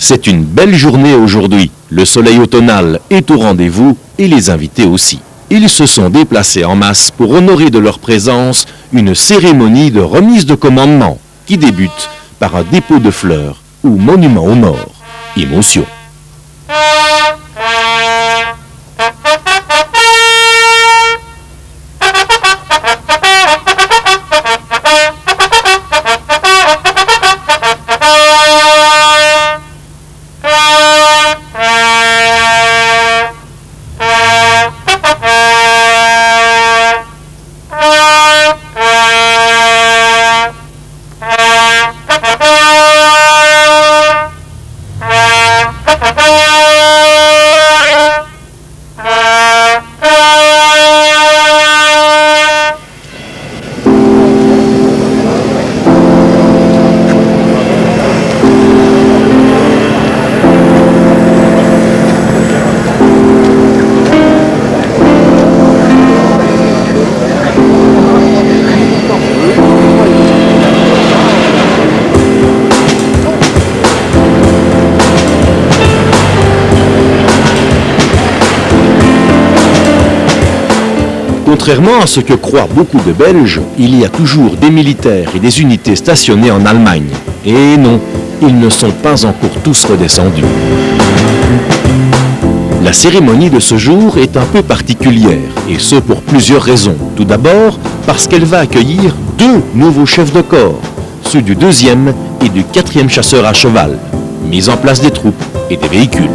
C'est une belle journée aujourd'hui. Le soleil automnal est au rendez-vous et les invités aussi. Ils se sont déplacés en masse pour honorer de leur présence une cérémonie de remise de commandement qui débute par un dépôt de fleurs ou monument aux morts. Émotion. Contrairement à ce que croient beaucoup de Belges, il y a toujours des militaires et des unités stationnées en Allemagne. Et non, ils ne sont pas encore tous redescendus. La cérémonie de ce jour est un peu particulière, et ce pour plusieurs raisons. Tout d'abord, parce qu'elle va accueillir deux nouveaux chefs de corps, ceux du 2e et du 4e chasseur à cheval, mise en place des troupes et des véhicules.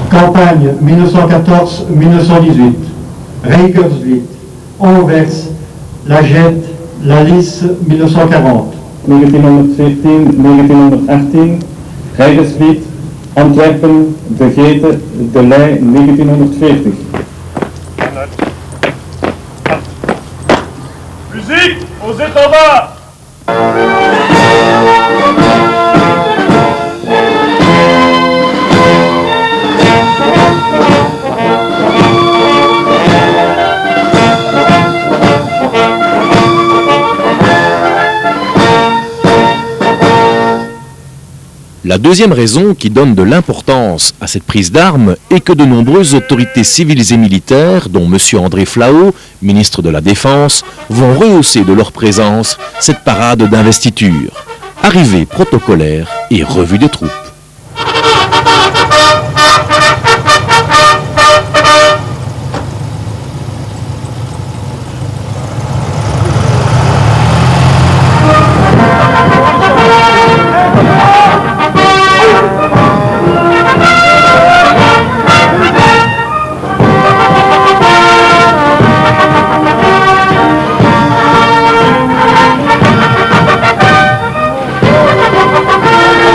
Campagne 1914-1918, Rijkersvliet, Anvers, La Jette, La Lys 1940. 1914-1918, Rijkersvliet, Antwerpen, De Gete, De Ley 1940. Musique aux étendards! La deuxième raison qui donne de l'importance à cette prise d'armes est que de nombreuses autorités civiles et militaires, dont M. André Flahault, ministre de la Défense, vont rehausser de leur présence cette parade d'investiture. Arrivée protocolaire et revue des troupes.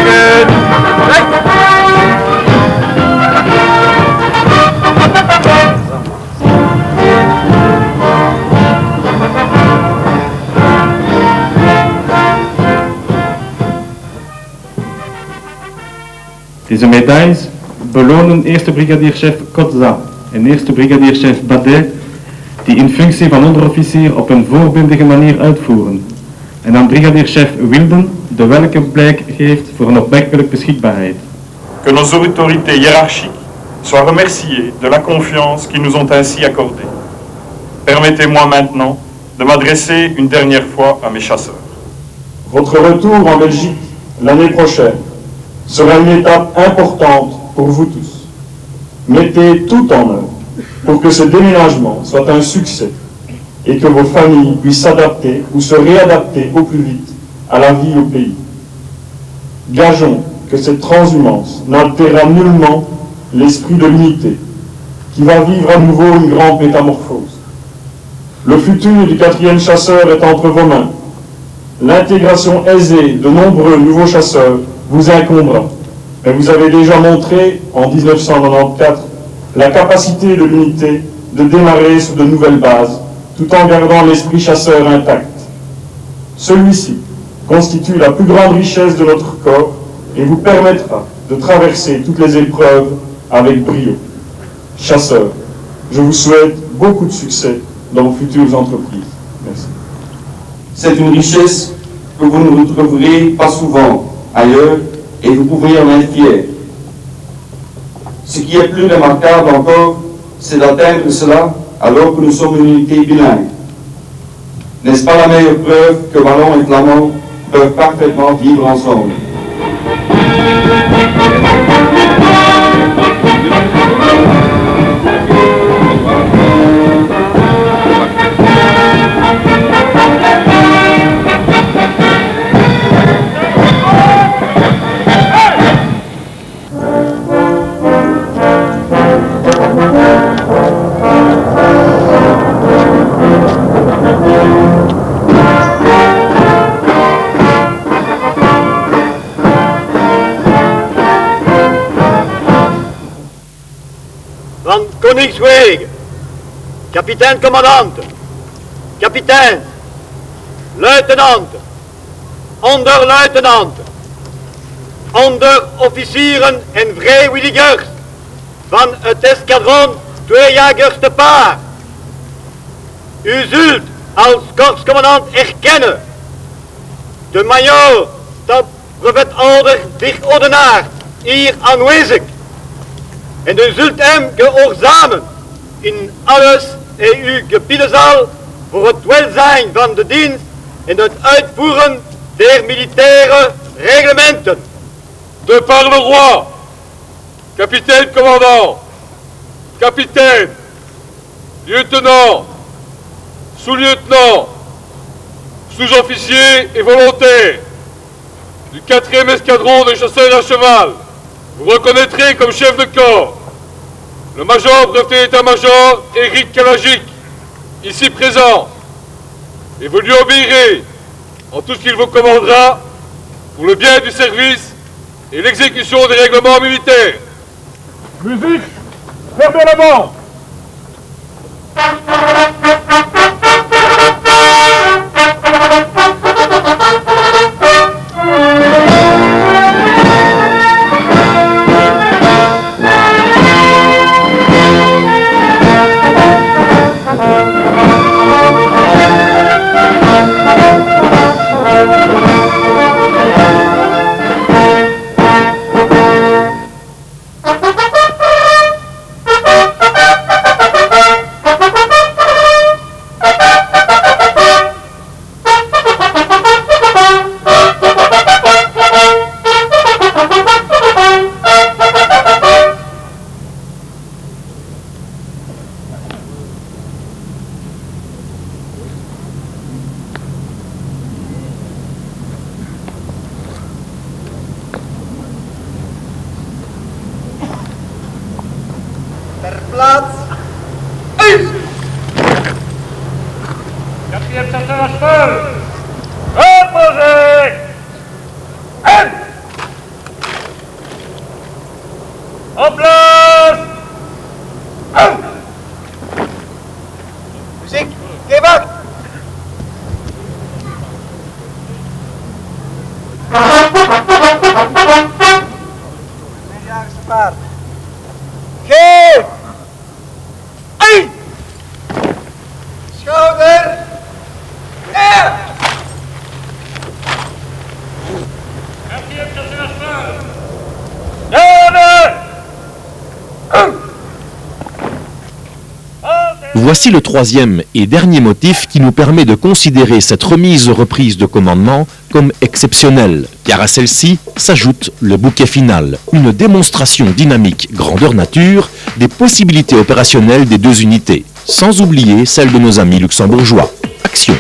Good. Deze medailles belonen eerste brigadierchef Kotza en eerste brigadierchef Badet, die in functie van onderofficier op een voorbeeldige manier uitvoeren, en aan brigadierchef Wilden, de welke blijk geeft voor een opmerkelijke beschikbaarheid. Que nos autorités hiérarchiques soient remerciées de la confiance qu'ils nous ont ainsi accordée. Permettez-moi maintenant de m'adresser une dernière fois à mes chasseurs. Votre retour en Belgique l'année prochaine sera une étape importante pour vous tous. Mettez tout en œuvre pour que ce déménagement soit un succès et que vos familles puissent s'adapter ou se réadapter au plus vite à la vie au pays. Gageons que cette transhumance n'altérera nullement l'esprit de l'unité, qui va vivre à nouveau une grande métamorphose. Le futur du 4e chasseur est entre vos mains. L'intégration aisée de nombreux nouveaux chasseurs vous incombera, mais vous avez déjà montré, en 1994, la capacité de l'unité de démarrer sur de nouvelles bases, tout en gardant l'esprit chasseur intact. Celui-ci constitue la plus grande richesse de notre corps et vous permettra de traverser toutes les épreuves avec brio. Chasseurs, je vous souhaite beaucoup de succès dans vos futures entreprises. Merci. C'est une richesse que vous ne retrouverez pas souvent ailleurs et vous pouvez en être fiers. Ce qui est plus remarquable encore, c'est d'atteindre cela alors que nous sommes une unité bilingue. N'est-ce pas la meilleure preuve que Wallons et Flamands peuvent parfaitement vivre ensemble? Van Koningswegen, kapitein-commandant, kapitein, luitenant, onderluitenant, onderofficieren en vrijwilligers van het eskadron Tweejagers te Paard. U zult als korpscommandant erkennen de major, stapbrevethouder Dirk Oudenaert, hier aanwezig. En u zult hem gehoorzamen in alles en u gebieden zal voor het welzijn van de dienst en het uitvoeren der militaire reglementen. De par le roi, capitaine-commandant, capitaine, lieutenant, sous-lieutenant, sous-officier et volontaire du 4e escadron de chasseurs à cheval, vous reconnaîtrez comme chef de corps le major breveté d'état-major Éric Kalagic, ici présent, et vous lui obéirez en tout ce qu'il vous commandera pour le bien du service et l'exécution des règlements militaires. Musique, vers de l'avant. Plaats. Quatrième chasseur à cheval. Reposez. En place. Muziek, geef acht. Voici le troisième et dernier motif qui nous permet de considérer cette reprise de commandement comme exceptionnelle, car à celle-ci s'ajoute le bouquet final, une démonstration dynamique grandeur nature des possibilités opérationnelles des deux unités, sans oublier celle de nos amis luxembourgeois. Action!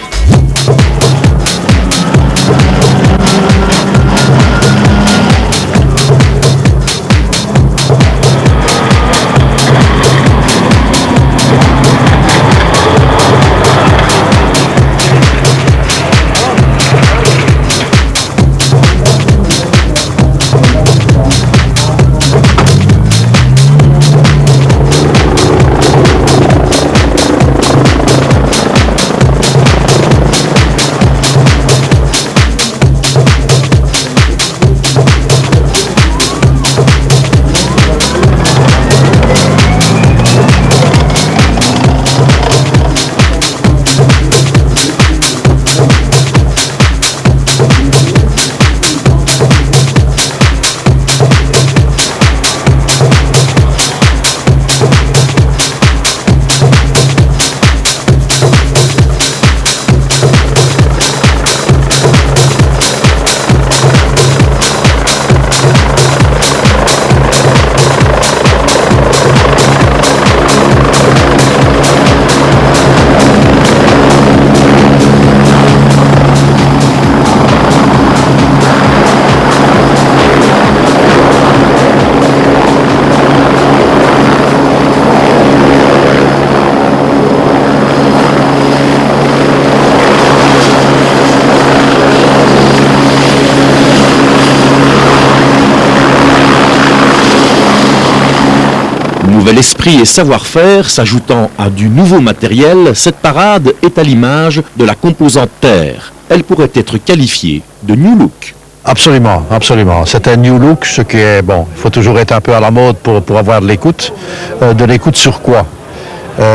Nouvel esprit et savoir-faire s'ajoutant à du nouveau matériel, cette parade est à l'image de la composante terre. Elle pourrait être qualifiée de New Look. Absolument, absolument. C'est un New Look, ce qui est, bon, il faut toujours être un peu à la mode pour avoir de l'écoute. De l'écoute sur quoi?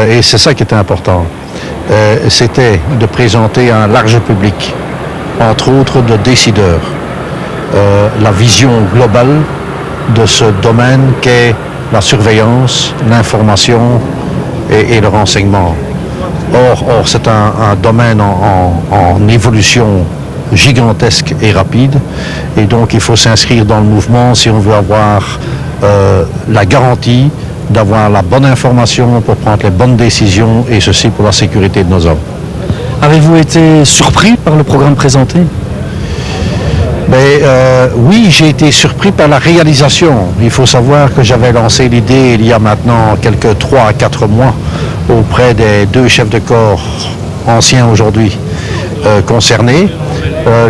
Et c'est ça qui était important. C'était de présenter à un large public, entre autres de décideurs, la vision globale de ce domaine qu'est la surveillance, l'information et le renseignement. Or c'est un domaine en évolution gigantesque et rapide, et donc il faut s'inscrire dans le mouvement si on veut avoir la garantie d'avoir la bonne information pour prendre les bonnes décisions, et ceci pour la sécurité de nos hommes. Avez-vous été surpris par le programme présenté? Oui, j'ai été surpris par la réalisation. Il faut savoir que j'avais lancé l'idée il y a maintenant quelques 3 à 4 mois auprès des 2 chefs de corps anciens aujourd'hui concernés.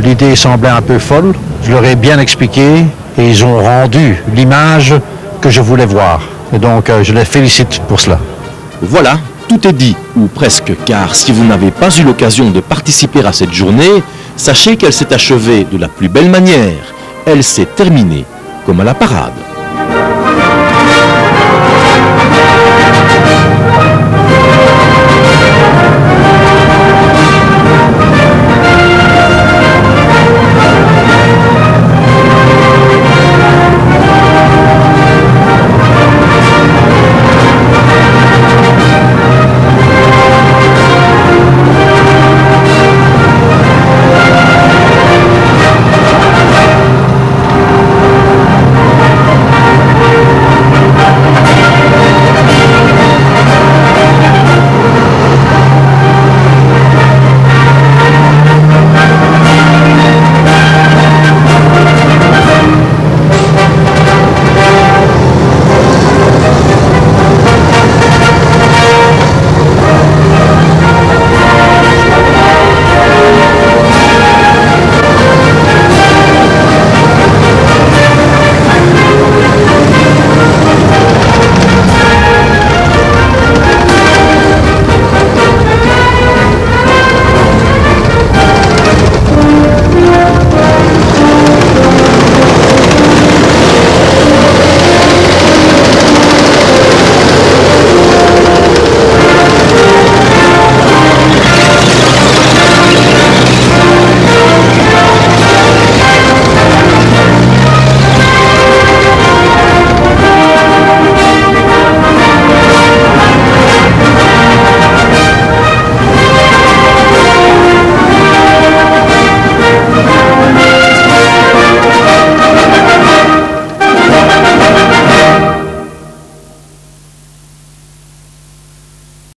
L'idée semblait un peu folle. Je leur ai bien expliqué et ils ont rendu l'image que je voulais voir. Et donc je les félicite pour cela. Voilà, tout est dit, ou presque, car si vous n'avez pas eu l'occasion de participer à cette journée, sachez qu'elle s'est achevée de la plus belle manière. Elle s'est terminée comme à la parade.